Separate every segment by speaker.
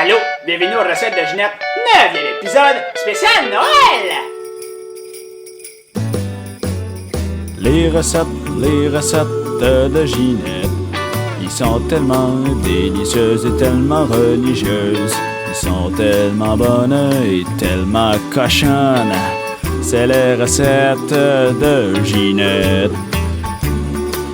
Speaker 1: Allô, bienvenue aux recettes de Ginette, 9e épisode spécial Noël!
Speaker 2: Les recettes de Ginette, ils sont tellement délicieuses et tellement religieuses. Ils sont tellement bonnes et tellement cochonnes. C'est les recettes de Ginette.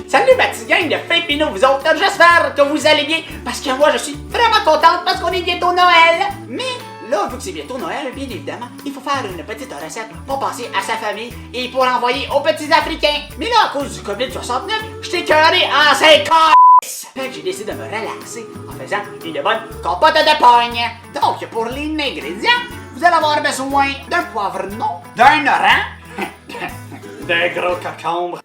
Speaker 1: Salut ma petite gang de fin Pinot, vous autres, j'espère que vous allez bien, parce que moi je suis vraiment contente parce qu'on est bientôt Noël. Mais là, vu que c'est bientôt Noël, bien évidemment, il faut faire une petite recette pour passer à sa famille et pour l'envoyer aux petits Africains. Mais là, à cause du COVID-19, j'étais écœuré en 5 fait que j'ai décidé de me relaxer en faisant une bonne compote de pogne. Donc, pour les ingrédients, vous allez avoir besoin d'un poivron, d'un orange, d'un gros concombre.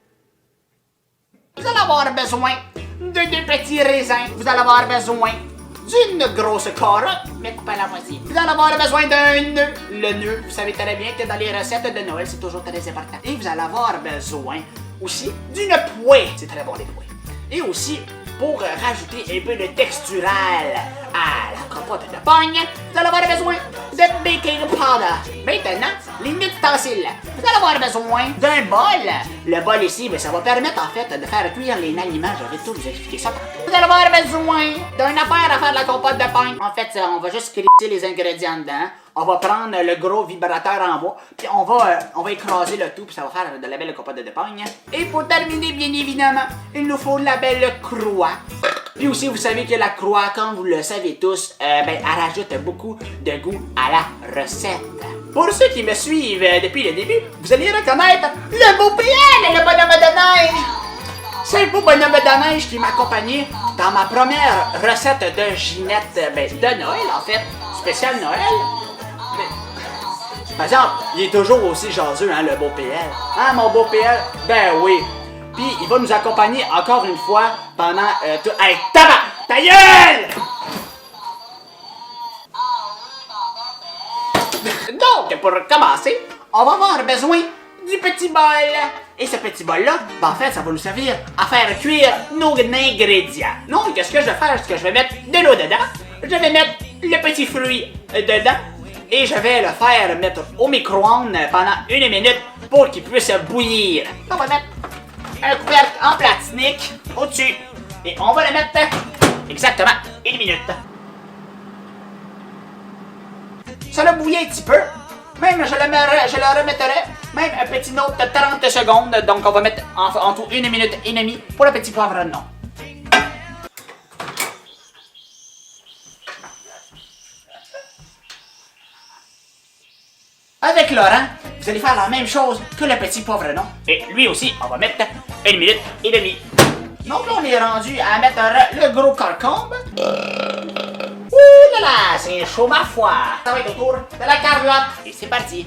Speaker 1: Vous allez avoir besoin de 2 petits raisins. Vous allez avoir besoin d'une grosse carotte, mais coupée à la moitié. Vous allez avoir besoin d'un nœud. Le nœud, vous savez très bien que dans les recettes de Noël, c'est toujours très important. Et vous allez avoir besoin aussi d'une poêle. C'est très bon les poêles. Et aussi, pour rajouter un peu de textural à la compote de pogne, vous allez avoir besoin de baking powder. Maintenant, les ustensiles. Vous allez avoir besoin d'un bol. Le bol ici, ben, ça va permettre en fait de faire cuire les aliments. Je vais tout vous expliquer ça. Vous allez avoir besoin d'une affaire à faire de la compote de pogne. En fait, on va juste crisser les ingrédients dedans. On va prendre le gros vibrateur en bois, puis on va écraser le tout, puis ça va faire de la belle compote de pogne. Et pour terminer, bien évidemment, il nous faut la belle croix. Puis aussi, vous savez que la croix, comme vous le savez tous, elle rajoute beaucoup de goût à la recette. Pour ceux qui me suivent depuis le début, vous allez reconnaître le beau PL, le bonhomme de neige. C'est le beau bonhomme de neige qui m'a accompagné dans ma première recette de Ginette, de Noël en fait, spécial Noël. Par exemple, il est toujours aussi jaseux, hein, le beau PL. Hein, mon beau PL? Ben oui. Puis, il va nous accompagner encore une fois pendant tout... Hey, tabac! Ta gueule! Donc, pour commencer, on va avoir besoin du petit bol. Et ce petit bol-là, en fait, ça va nous servir à faire cuire nos ingrédients. Donc, ce que je vais faire, c'est que je vais mettre de l'eau dedans. Je vais mettre le petit fruit dedans. Et je vais le faire mettre au micro-ondes pendant 1 minute pour qu'il puisse bouillir. On va mettre un couvercle en plastique au-dessus. Et on va le mettre exactement 1 minute. Ça l'a bouilli un petit peu. Même je le remettrai même un petit note de 30 secondes. Donc on va mettre en tout 1 minute et demie pour le petit poivron. Avec Laurent, vous allez faire la même chose que le petit poivron. Et lui aussi, on va mettre 1 minute et demie. Donc là, on est rendu à mettre le gros concombre. Ouh là là, c'est chaud ma foi. Ça va être autour de la carotte. Et c'est parti.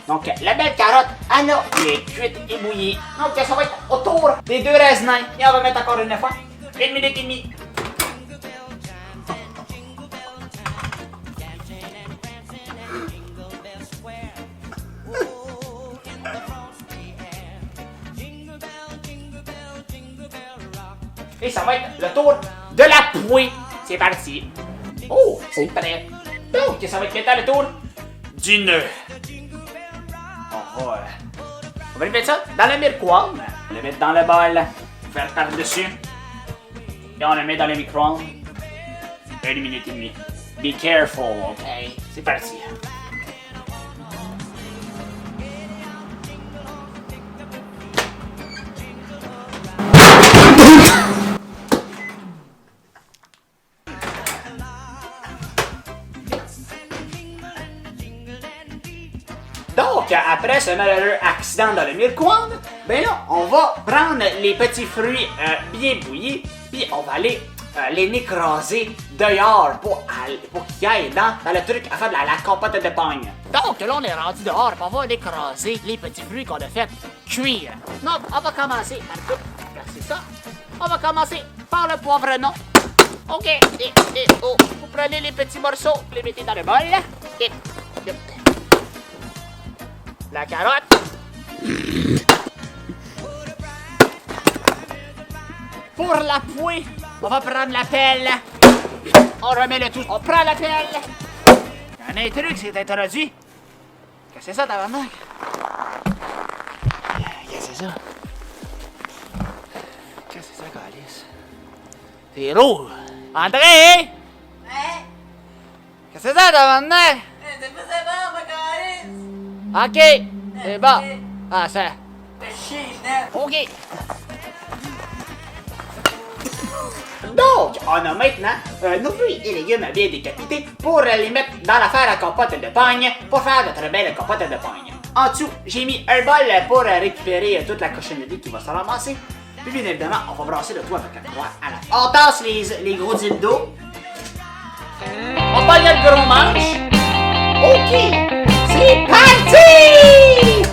Speaker 1: Donc, la belle carotte, elle est cuite et bouillie. Donc, ça va être autour des 2 raisins. Et on va mettre encore une fois 1 minute et demie. Et ça va être le tour de la poêle. C'est parti. Oh, c'est prêt. Donc, ça va être maintenant le tour du nœud. On va le mettre ça dans le miroir. On va le mettre dans le bol. Faire par-dessus. Et on le met dans le micro-ondes. 1 minute et demie. Be careful, ok? C'est parti. Donc, après ce malheureux accident dans le micro-ondes, ben là, on va prendre les petits fruits bien bouillis, puis on va aller les écraser dehors pour qu'ils aillent dans le truc à faire de la compote de pogne. Donc, là, on est rendu dehors, puis on va écraser les petits fruits qu'on a fait cuire. Donc, on va commencer par tout. C'est ça. On va commencer par le poivron. OK. Et vous prenez les petits morceaux, vous les mettez dans le bol. Et la carotte. Pour la poêle, on va prendre la pelle. On remet le tout. On prend l'appel. Un intrus qui s'est introduit. Qu'est-ce que c'est ça, tabarnak? Qu'est-ce que c'est ça? Qu'est-ce que c'est ça, calice? C'est lourd. André!
Speaker 3: Hein?
Speaker 1: Qu'est-ce que c'est ça, tabarnak?
Speaker 3: C'est pas ça, ma calice!
Speaker 1: OK. C'est bon. Ah, ça.
Speaker 3: Fais chier, Snap!
Speaker 1: OK. Donc, on a maintenant nos fruits et légumes bien décapités pour les mettre dans l'affaire à compote de pagne pour faire de très belles compotes de pagne. En dessous, j'ai mis un bol pour récupérer toute la cochonnerie qui va se ramasser. Puis bien évidemment, on va brasser le tout avec la croix à la fin. On tasse les gros dildos. On pogne le gros manche. OK, c'est parti!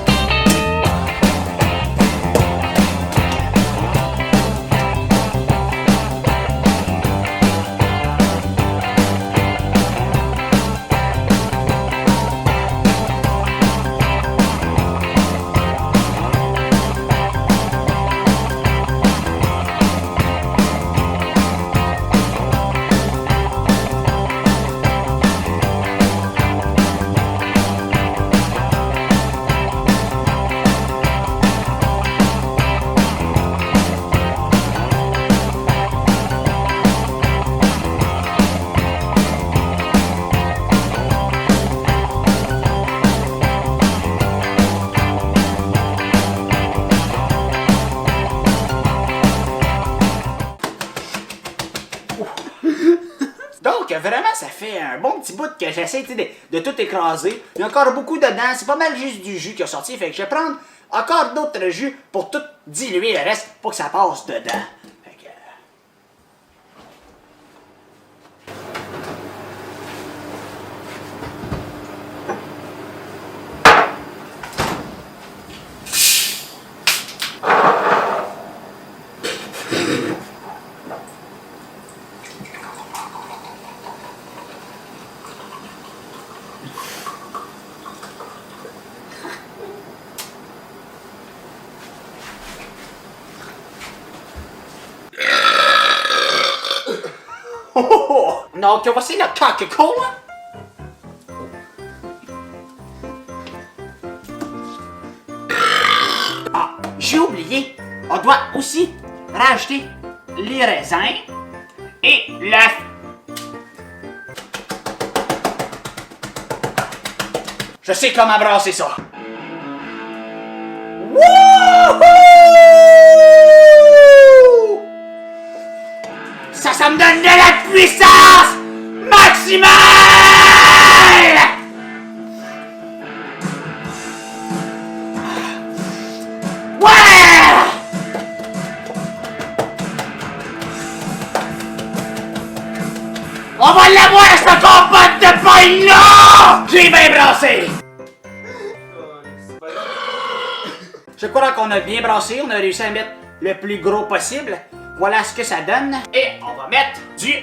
Speaker 1: Donc, vraiment, ça fait un bon petit bout que j'essaie de tout écraser. Il y a encore beaucoup dedans. C'est pas mal juste du jus qui est sorti. Fait que je vais prendre encore d'autres jus pour tout diluer le reste pour que ça passe dedans. Fait que... Donc, voici le Coca-Cola. Ah, j'ai oublié. On doit aussi rajouter les raisins et l'œuf. Je sais comment brasser ça. Wouhou! Ça me donne de la puissance maximale! Ouais! On va l'avoir, cette compote de pain là! J'ai bien brassé! Je crois qu'on a bien brassé, on a réussi à mettre le plus gros possible. Voilà ce que ça donne. Et on va mettre du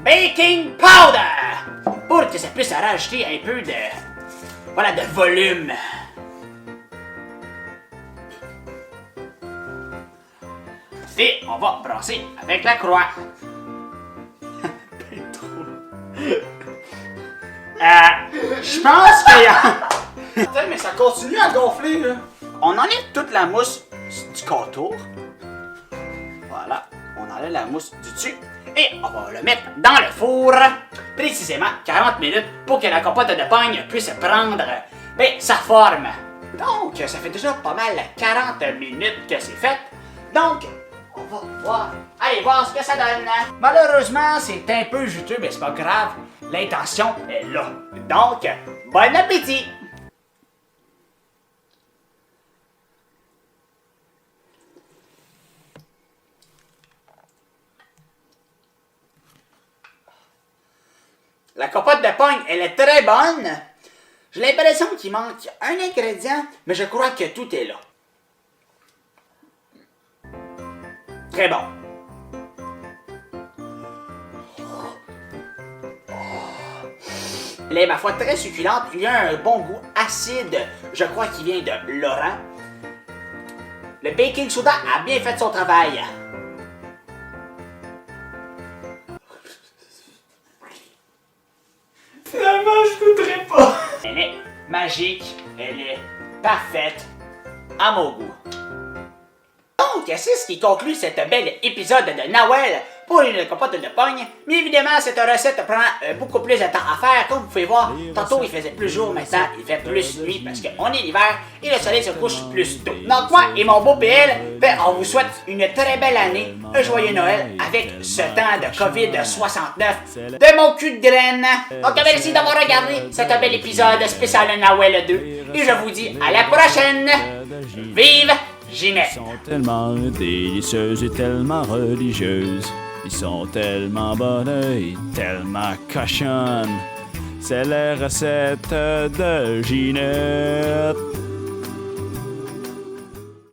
Speaker 1: baking powder pour que ça puisse rajouter un peu de... voilà, de volume. Et on va brasser avec la croix. Je pense qu'il y a... Putain, mais ça continue à gonfler, là. On enlève toute la mousse du contour. Voilà. On enlève la mousse du dessus et on va le mettre dans le four, précisément 40 minutes pour que la compote de pagne puisse prendre sa forme. Donc, ça fait déjà pas mal 40 minutes que c'est fait. Donc, on va voir, allez voir ce que ça donne. Malheureusement, c'est un peu juteux, mais c'est pas grave. L'intention est là. Donc, bon appétit! La compote de pagne, elle est très bonne. J'ai l'impression qu'il manque un ingrédient, mais je crois que tout est là. Très bon. Elle est, ma foi, très succulente. Il y a un bon goût acide, je crois qu'il vient de Laurent. Le baking soda a bien fait son travail. Elle est magique, elle est parfaite, à mon goût. Donc, c'est ce qui conclut cet bel épisode de Noël pour une compote de pogne. Mais évidemment, cette recette prend beaucoup plus de temps à faire. Comme vous pouvez voir, tantôt il faisait plus jour, maintenant il fait plus nuit parce qu'on est l'hiver et le soleil se couche plus tôt. Donc moi et mon beau PL, on vous souhaite une très belle année, un joyeux Noël avec ce temps de COVID-69 de mon cul de graine. Donc merci d'avoir regardé cet bel épisode spécial Noël 2 et je vous dis à la prochaine. Vive Ginette!
Speaker 2: Ils sont tellement délicieuses et tellement religieuses. Ils sont tellement bonnes et tellement cochonnes. C'est la recette de Ginette.